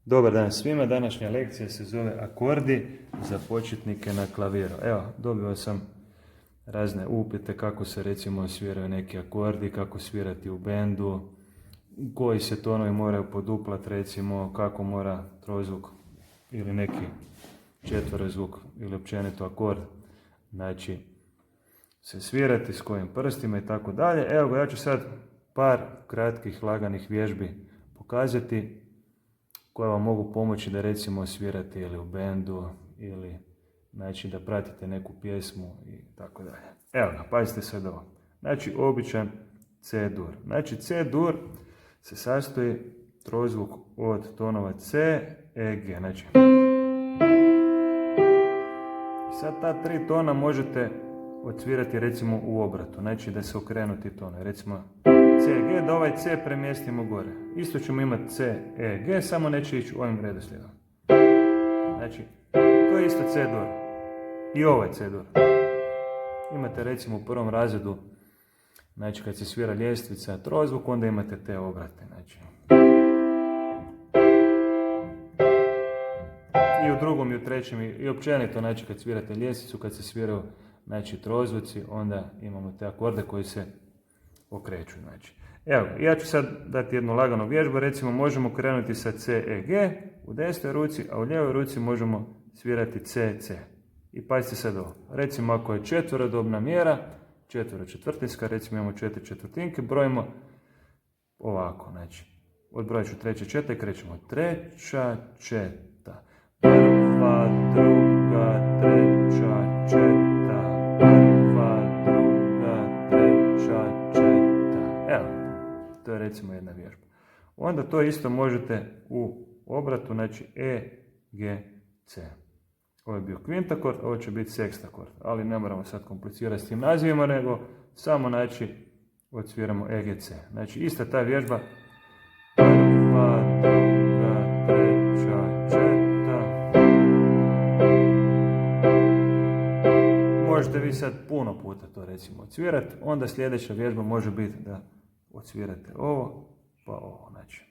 Dobar dan svima, današnja lekcija se zove Akordi za početnike na klaviru. Evo, dobio sam razne upite kako se recimo sviraju neki akordi, kako svirati u bendu, koji se tonovi moraju poduplat, recimo kako mora trozvuk ili neki četverozvuk ili općenito akord, znači se svirati s kojim prstima i tako dalje. Evo, ja ću sad par kratkih laganih vježbi pokazati koje vam mogu pomoći da recimo svirate ili u bendu ili znači da pratite neku pjesmu i tako dalje. Evo ga, pazite sad ovo. Znači običan C-dur. Znači C-dur se sastoji trozvuk od tonova C, E, G. Znači sad ta tri tona možete odsvirati recimo u obratu. Znači da se okrenu ti tonovi. Recimo C, G, da ovaj C premjestimo gore. Isto ćemo imati C, E, G, samo neće ići ovim redoslijedom. Znači, to je isto C-dur. I ovo je C-dur. Imate recimo u prvom razredu, znači kad se svira ljestvica, trozvuk, onda imate te obrate. Znači. I u drugom i u trećem i općenito, znači kad svirate ljestvicu, kad se sviraju znači trozvuci, onda imamo te akorde koji se okreću. Znači. Evo, ja ću sad dati jednu laganu vježbu, recimo možemo krenuti sa C, E, G u desnoj ruci, a u lijevoj ruci možemo svirati C, C. I pazite sad ovo, recimo ako je četverodobna mjera, četvrtinska, recimo imamo 4 četvrtinke, brojimo ovako, znači, odbrojit ću treće četa i krećemo treća četa, prva, druga, treća četa, prva, druga, treća četa. Evo, to je recimo jedna vježba. Onda to isto možete u obratu, znači E, G, C. Ovo je bio kvintakord, ovo će biti sekstakord, ali ne moramo sad komplicirati s tim nazivima, nego samo znači odsviramo E, G, C. Znači ista ta vježba, prva, druga, treća, četa. Možete vi sad puno puta to recimo odsvirati, onda sljedeća vježba može biti da odsvirate ovo, pa ovo, znači.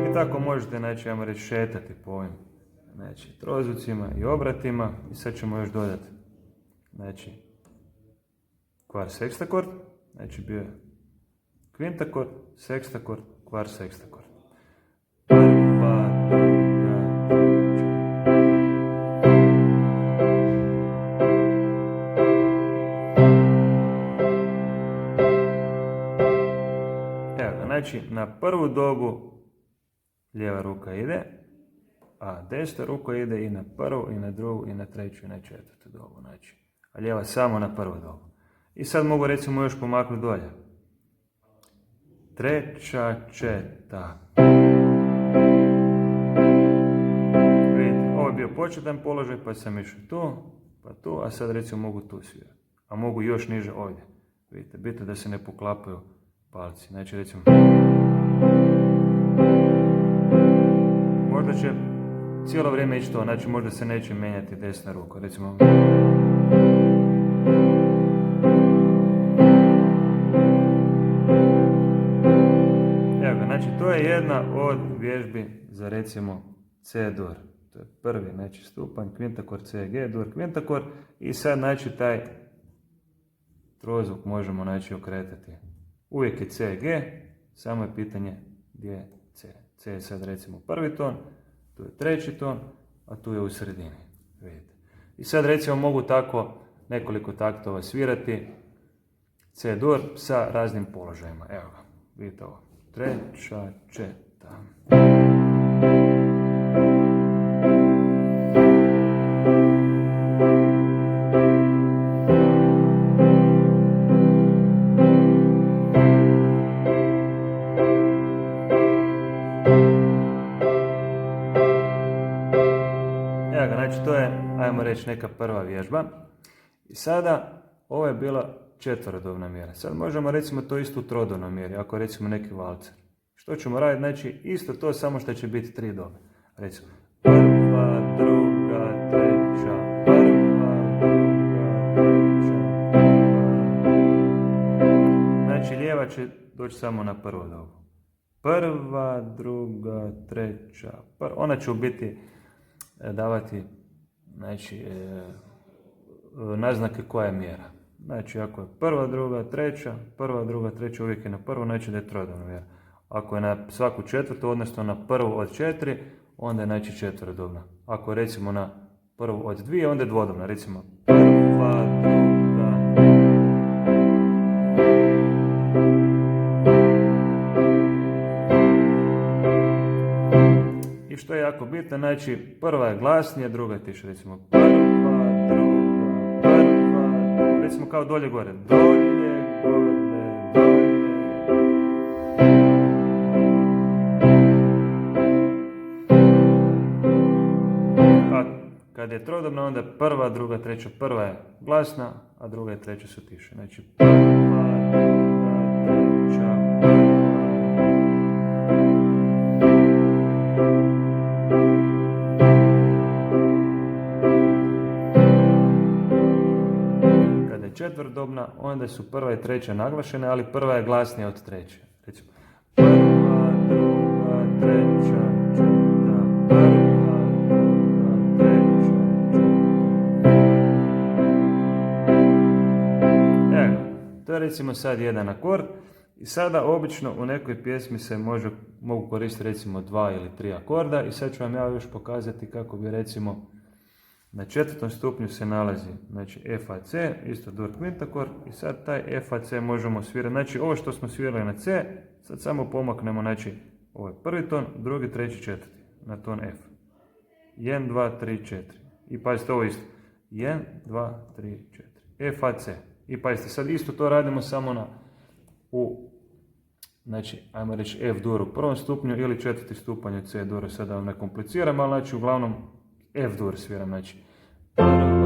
I tako možete, znači, ajmo reći, šetati po ovim, znači, trozvucima i obratima. I sad ćemo još dodati, znači, kvar sekstakord, znači bio je kvintakord, sekstakord, kvar sekstakord. Prva, druga, treća. Evo, znači, na prvu dobu lijeva ruka ide, a desna ruka ide i na prvu, i na drugu, i na treću, i na četvrtu dobu, znači. A lijeva samo na prvu dobu. I sad mogu recimo još pomaknuti dolje. Treća četa. Vidite, ovo je bio početan položaj, pa sam išao tu, pa tu, a sad recimo mogu tu svirati. A mogu još niže ovdje. Vidite, bitno da se ne poklapaju palci. Znači recimo... Možda će cijelo vrijeme ići to, znači možda se neće mijenjati desna ruka. Recimo... Evo ga, znači to je jedna od vježbi za recimo C-dur. To je prvi, znači stupanj, kvintakord, C, G, dur, kvintakord. I sad znači taj trozvuk možemo znači okretati. Uvijek je C, G, samo je pitanje gdje je C. C je sad recimo prvi ton, tu je treći ton, a tu je u sredini. Vidite. I sad recimo mogu tako nekoliko taktova svirati C-dur sa raznim položajima. Evo ga, vidite ovo. Treća četa. Znači to je, ajmo reći, neka prva vježba. I sada, ovo je bila četverodobna mjera. Sad možemo recimo to isto u trodobnoj mjeri, ako recimo neki valcer. Što ćemo raditi? Znači isto to, samo što će biti tri dobe. Recimo, prva, druga, treća, prva, druga, treća, prva, Eva će doći samo na prvu dobu. Prva, druga, treća, ona će u biti davati znači, naznake koja je mjera. Znači ako je prva, druga, treća uvijek je na prvu, znači da je trodobna mjera. Ako je na svaku četvrtu, odnosno na prvu od 4, onda je znači četverodobna. Ako je recimo na prvu od 2, onda je dvodobna. Recimo prva, druga. I što je jako bitno, znači prva je glasnija, druga je tiša. Recimo prva, recimo kao dolje gore. Dolje, gore, dolje. Kad je trodobna, onda prva, druga, treća. Prva je glasna, a druga i treća su tiše. Znači prva, druga, treća, Kada je četvrdobna, onda su prva i treća naglašene, ali prva je glasnija od treće. Recimo prva, druga, treća, četvrta, prva. To je recimo sad jedan akord i sada obično u nekoj pjesmi se mogu koristiti recimo 2 ili 3 akorda i sad ću vam ja još pokazati kako bi recimo na četvrtom stupnju se nalazi znači FAC, isto dur kvint akord i sad taj FAC možemo svirati, znači ovo što smo svirali na C, sad samo pomaknemo, znači ovo je prvi ton, drugi, treći, četvrti na ton F. 1, 2, 3, 4 i pazite ovo isto, 1, 2, 3, 4, FAC. I pazite, sad isto to radimo samo znači, ajmo reći F dur u prvom stupnju ili četvrti stupanj u C duru, sad da vam ne kompliciram, ali znači uglavnom F dur sviram, znači prva,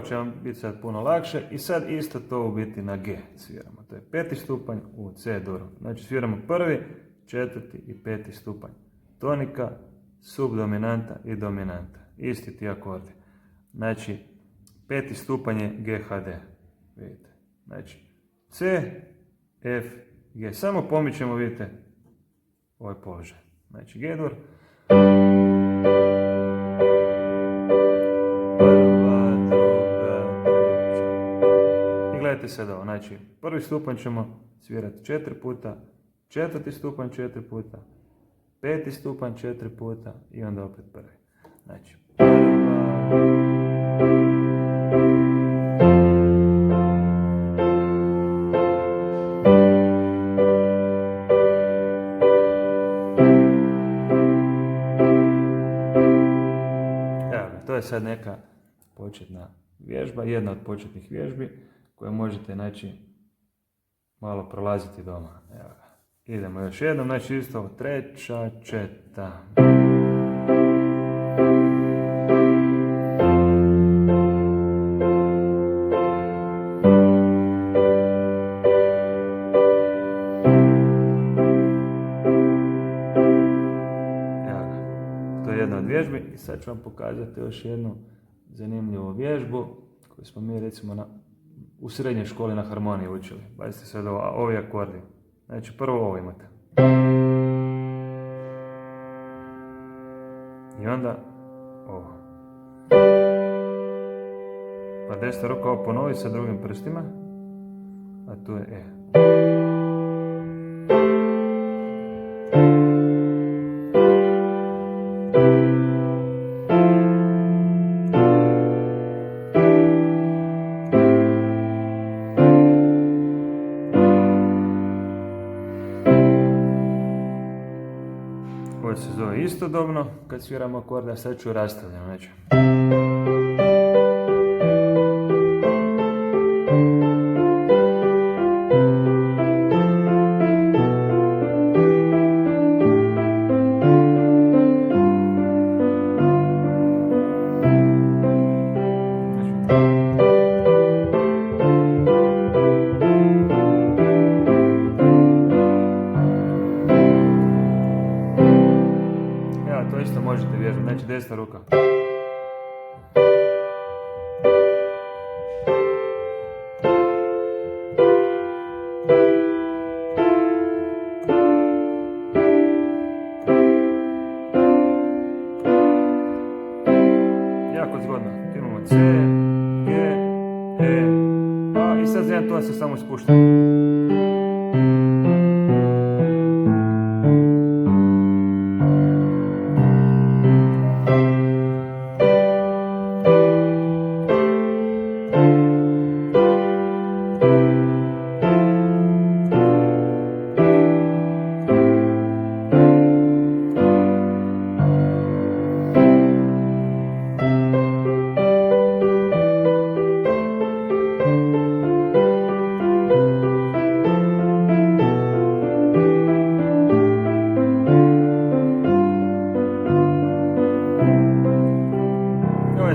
će vam biti sad puno lakše i sad isto to u biti na G sviramo. To je peti stupanj u C duru. Znači sviramo prvi, četvrti i peti stupanj. Tonika, subdominanta i dominanta. Isti ti akordi. Znači peti stupanj je GHD. Vidite. Znači C, F, G. Samo pomičemo, vidite, ovaj položaj. Znači G dur. Gledajte sad ovo, znači prvi stupanj ćemo svirati 4 puta, četvrti stupanj 4 puta, peti stupanj 4 puta i onda opet prvi. Znači evo, to je sad neka početna vježba, jedna od početnih vježbi koje možete, znači, malo prolaziti doma. Evo ga. Idemo još jednom, znači isto treća, četa. Evo ga. To je jedna od vježbi i sad ću vam pokazati još jednu zanimljivu vježbu koju smo mi recimo u srednjoj školi na harmoniji učili. Pazite sad ovi akordi. Znači prvo ovo imate. I onda ovo. Pa desna ruka ovo ponovi sa drugim prstima. A tu je E. Ovo se zove istodobno kad sviramo akorde, a sad ću rastavljeno. Znači. desna ruka. Jako zgodno. Imamo C, G, E, A i sad za jedan ton se samo spušta.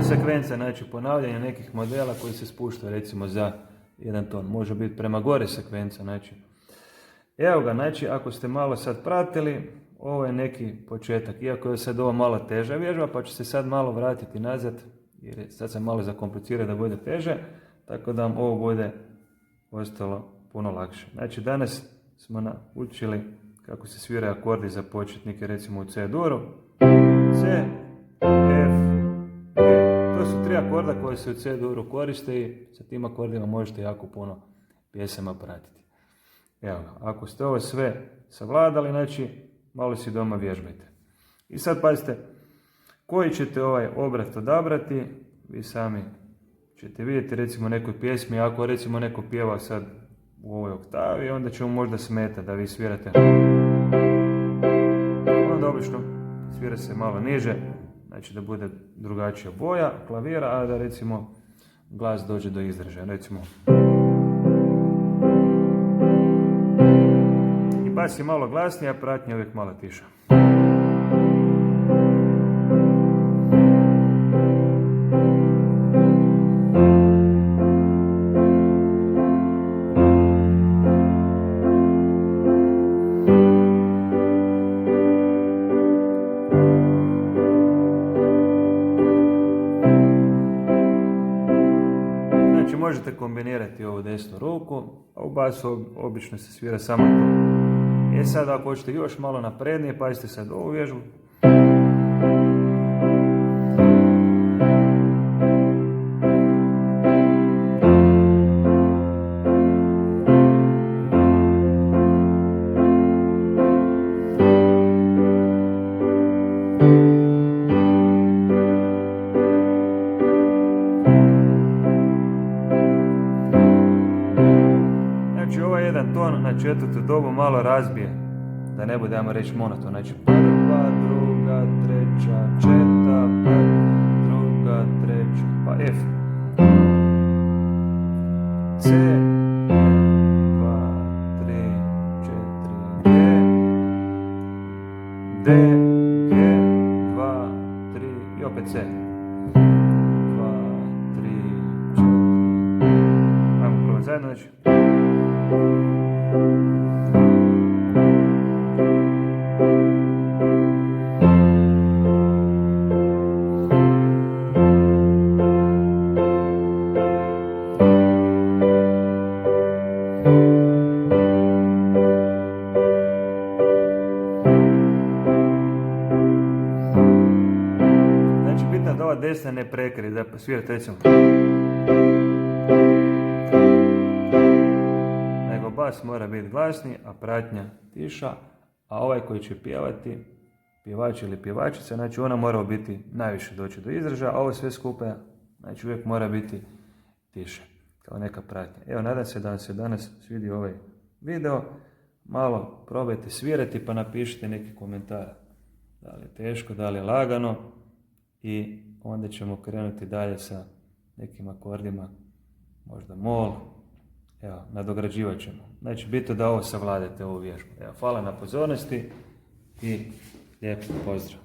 Sekvenca, znači ponavljanje nekih modela koji se spuštaju recimo za jedan ton. Može biti prema gore sekvenca, znači. Evo ga, znači ako ste malo sad pratili, ovo je neki početak. Iako je sad ovo malo teža vježba, pa ću se sad malo vratiti nazad, jer je sad sam malo zakomplicirao da bude teže, tako da vam ovo bude ostalo puno lakše. Znači danas smo učili kako se sviraju akordi za početnike, recimo u C-duru. C, F, to su 3 akorda koje se u C-duru koriste i sa tim akordima možete jako puno pjesama pratiti. Evo, ako ste ovo sve savladali, znači malo si doma vježbajte. I sad pazite, koji ćete ovaj obrat odabrati, vi sami ćete vidjeti recimo nekoj pjesmi, ako recimo neko pjeva sad u ovoj oktavi, onda će mu možda smeta da vi svirate. Onda obično svira se malo niže, znači da bude drugačija boja klavira, a da recimo glas dođe do izražaja. Recimo. I bas je malo glasniji, a pratnja je uvijek malo tiša. Možete kombinirati ovu desnu ruku, a u basu obično se svira samo to. Sad ako hoćete još malo naprednije, pazite sad ovu vježbu. Ton na četvrtu dobu malo razbije, da ne bude, ajmo reći, monoton. Znači prva, druga, treća, četa, druga, treća, pa F. C, 2, 3, 4, G, D, G, 2, 3 i opet C. 2, 3, 4. Ajmo prvo zajedno, znači. Znači bitno je da ova desna ne prekrije, da svirate recimo. Bas mora biti glasni, a pratnja tiša, a ovaj koji će pjevati, pjevač ili pjevačica, znači ona mora biti najviše doći do izražaja, a ovo sve skupa, znači uvijek mora biti tiše, kao neka pratnja. Evo, nadam se da vam se danas svidio ovaj video, malo probajte svirati pa napišite neki komentar, da li je teško, da li je lagano i onda ćemo krenuti dalje sa nekim akordima, možda mol. Evo, nadograđivat ćemo. Znači, bitno da ovo savladate, ovu vježbu. Evo, hvala na pozornosti i lijep pozdrav.